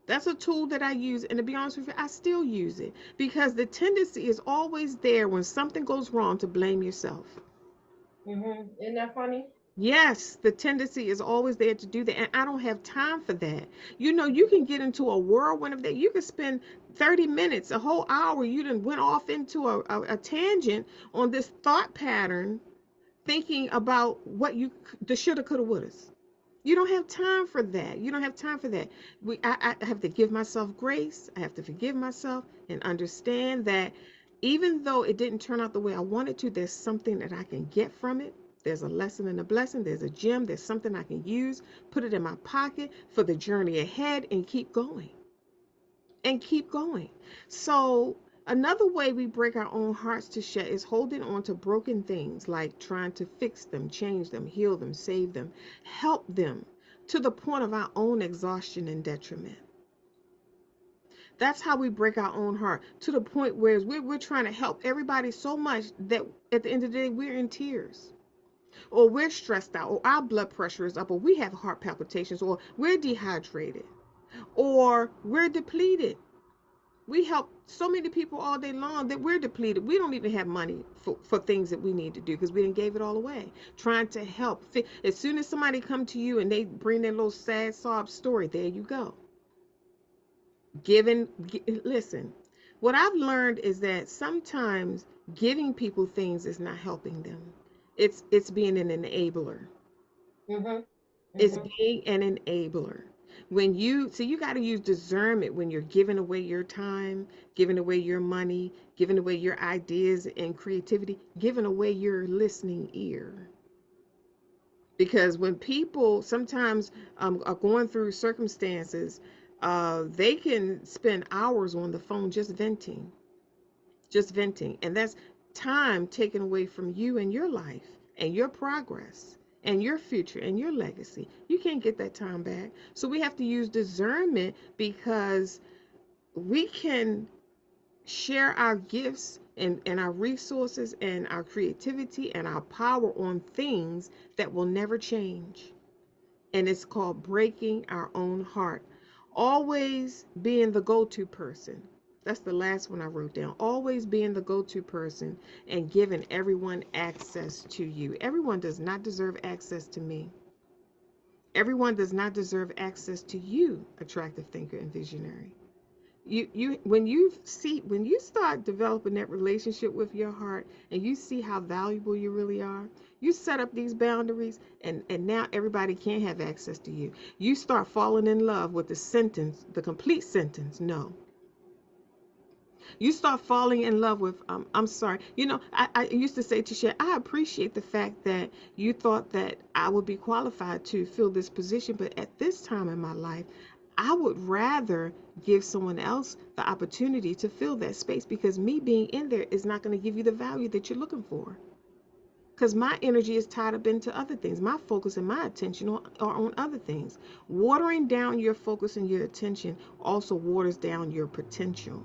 That's a tool that I use, and to be honest with you, I still use it because the tendency is always there when something goes wrong to blame yourself. Mm-hmm. Isn't that funny? Yes, the tendency is always there to do that, and I don't have time for that. You can get into a whirlwind of that. You could spend 30 minutes, a whole hour, you done went off into a tangent on this thought pattern, thinking about what the shoulda, coulda, wouldas. You don't have time for that. You don't have time for that. I have to give myself grace. I have to forgive myself and understand that even though it didn't turn out the way I wanted to, there's something that I can get from it. There's a lesson and a blessing. There's a gem. There's something I can use, put it in my pocket for the journey ahead and keep going and keep going. So, another way we break our own hearts to shed is holding on to broken things, like trying to fix them, change them, heal them, save them, help them to the point of our own exhaustion and detriment. That's how we break our own heart to the point where we're trying to help everybody so much that at the end of the day, we're in tears. Or we're stressed out, or our blood pressure is up, or we have heart palpitations, or we're dehydrated, or we're depleted. We help so many people all day long that we're depleted. We don't even have money for things that we need to do because we didn't gave it all away. Trying to help. As soon as somebody come to you and they bring their little sad sob story, there you go. Listen, what I've learned is that sometimes giving people things is not helping them. It's being an enabler. Mm-hmm. It's Mm-hmm. being an enabler. You got to use discernment when you're giving away your time, giving away your money, giving away your ideas and creativity, giving away your listening ear. Because when people sometimes are going through circumstances, they can spend hours on the phone just venting. And that's time taken away from you and your life and your progress and your future and your legacy. You can't get that time back. So we have to use discernment because we can share our gifts and our resources and our creativity and our power on things that will never change. And it's called breaking our own heart. Always being the go to person. That's the last one I wrote down. Always being the go to person and giving everyone access to you. Everyone does not deserve access to me. Everyone does not deserve access to you, attractive thinker and visionary. When you start developing that relationship with your heart and you see how valuable you really are, you set up these boundaries, and now everybody can't have access to you. You start falling in love with the complete sentence, no. You start falling in love with, I'm sorry. I used to say to Shay, I appreciate the fact that you thought that I would be qualified to fill this position, but at this time in my life, I would rather give someone else the opportunity to fill that space because me being in there is not going to give you the value that you're looking for. Because my energy is tied up into other things. My focus and my attention are on other things. Watering down your focus and your attention also waters down your potential.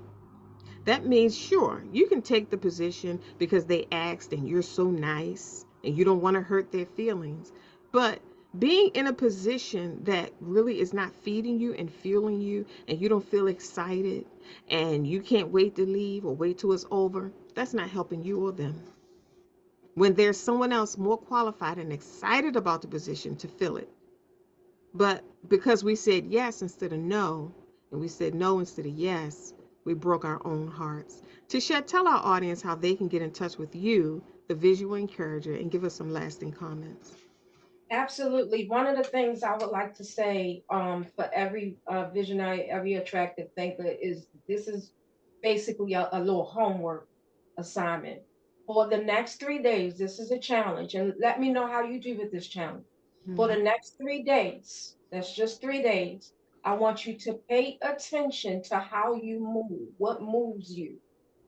That means, sure, you can take the position because they asked and you're so nice and you don't want to hurt their feelings. But being in a position that really is not feeding you and fueling you and you don't feel excited and you can't wait to leave or wait till it's over, that's not helping you or them. When there's someone else more qualified and excited about the position to fill it, but because we said yes instead of no, and we said no instead of yes, we broke our own hearts. Tisha, tell our audience how they can get in touch with you, the visual encourager, and give us some lasting comments. Absolutely. One of the things I would like to say for every visionary, every attractive thinker is this is basically a little homework assignment. For the next 3 days, this is a challenge, and let me know how you do with this challenge. For the Mhm. next 3 days, that's just 3 days, I want you to pay attention to how you move, what moves you.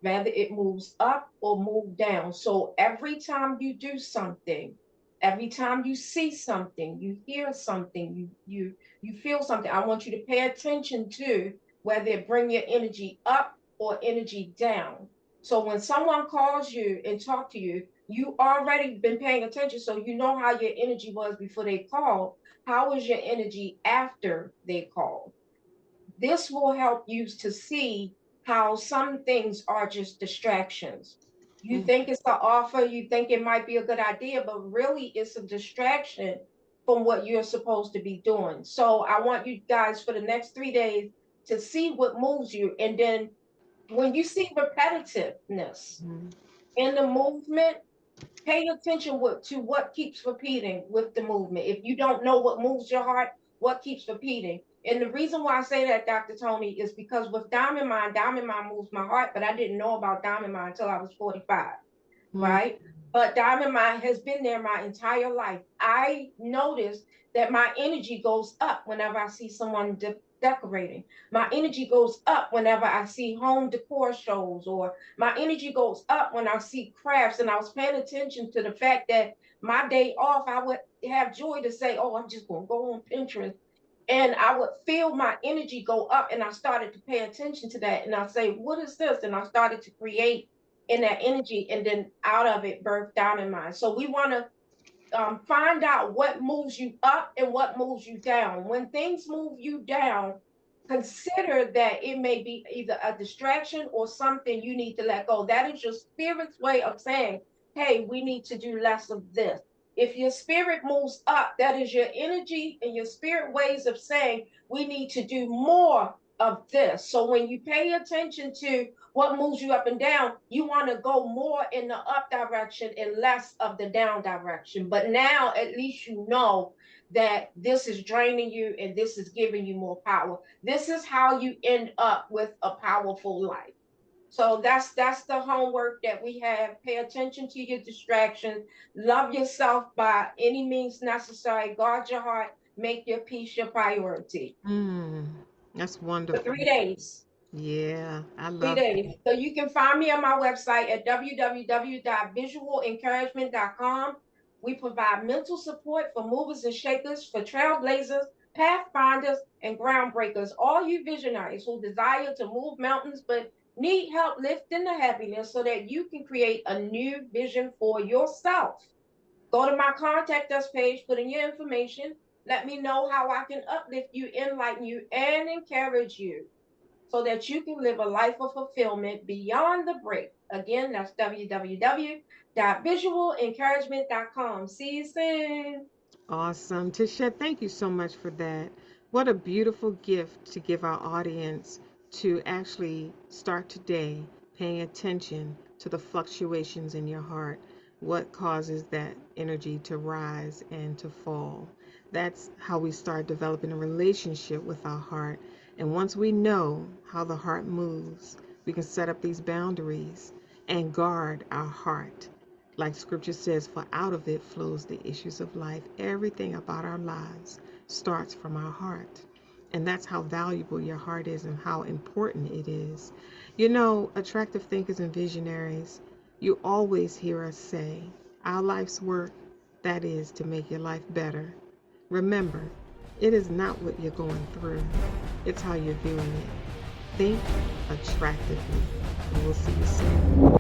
whether it moves up or move down. So every time you do something, every time you see something, you hear something, you feel something, I want you to pay attention to whether it bring your energy up or energy down. So when someone calls you and talk to you, you already been paying attention, so you know how your energy was before they called. How is your energy after they called? This will help you to see how some things are just distractions. You Mm. think it's an offer, you think it might be a good idea, but really it's a distraction from what you're supposed to be doing. So I want you guys for the next 3 days to see what moves you. And then when you see repetitiveness Mm. in the movement, pay attention to what keeps repeating with the movement. If you don't know what moves your heart, what keeps repeating. And the reason why I say that, Dr. Toni, is because with Diamond Mind moves my heart, but I didn't know about Diamond Mind until I was 45, Mm. right? But Diamond Mind has been there my entire life. I noticed that my energy goes up whenever I see someone decorating. My energy goes up whenever I see home decor shows, or my energy goes up when I see crafts. And I was paying attention to the fact that my day off, I would have joy to say, oh, I'm just going to go on Pinterest. And I would feel my energy go up, and I started to pay attention to that. And I say, what is this? And I started to create in that energy, and then out of it birth Diamond Mind. So we want to find out what moves you up and what moves you down. When things move you down, consider that it may be either a distraction or something you need to let go. That is your spirit's way of saying, hey, we need to do less of this. If your spirit moves up, that is your energy and your spirit ways of saying, we need to do more of this. So when you pay attention to what moves you up and down, you want to go more in the up direction and less of the down direction. But now at least you know that this is draining you and this is giving you more power. This is how you end up with a powerful life. So that's the homework that we have. Pay attention to your distractions. Love yourself by any means necessary. Guard your heart. Make your peace your priority. Mm. That's For wonderful. 3 days. Yeah, I three love that. days. So you can find me on my website at www.visualencouragement.com. We provide mental support for movers and shakers, for trailblazers, pathfinders, and groundbreakers. All you visionaries who desire to move mountains but need help lifting the heaviness so that you can create a new vision for yourself. Go to my contact us page, put in your information. Let me know how I can uplift you, enlighten you, and encourage you so that you can live a life of fulfillment beyond the break. Again, that's www.visualencouragement.com. See you soon. Awesome. Tisha, thank you so much for that. What a beautiful gift to give our audience to actually start today paying attention to the fluctuations in your heart. What causes that energy to rise and to fall? That's how we start developing a relationship with our heart. And once we know how the heart moves, we can set up these boundaries and guard our heart. Like scripture says, for out of it flows the issues of life. Everything about our lives starts from our heart. And that's how valuable your heart is and how important it is. You know, attractive thinkers and visionaries, you always hear us say, our life's work, that is to make your life better. Remember, it is not what you're going through, it's how you're viewing it. Think attractively. And we'll see you soon.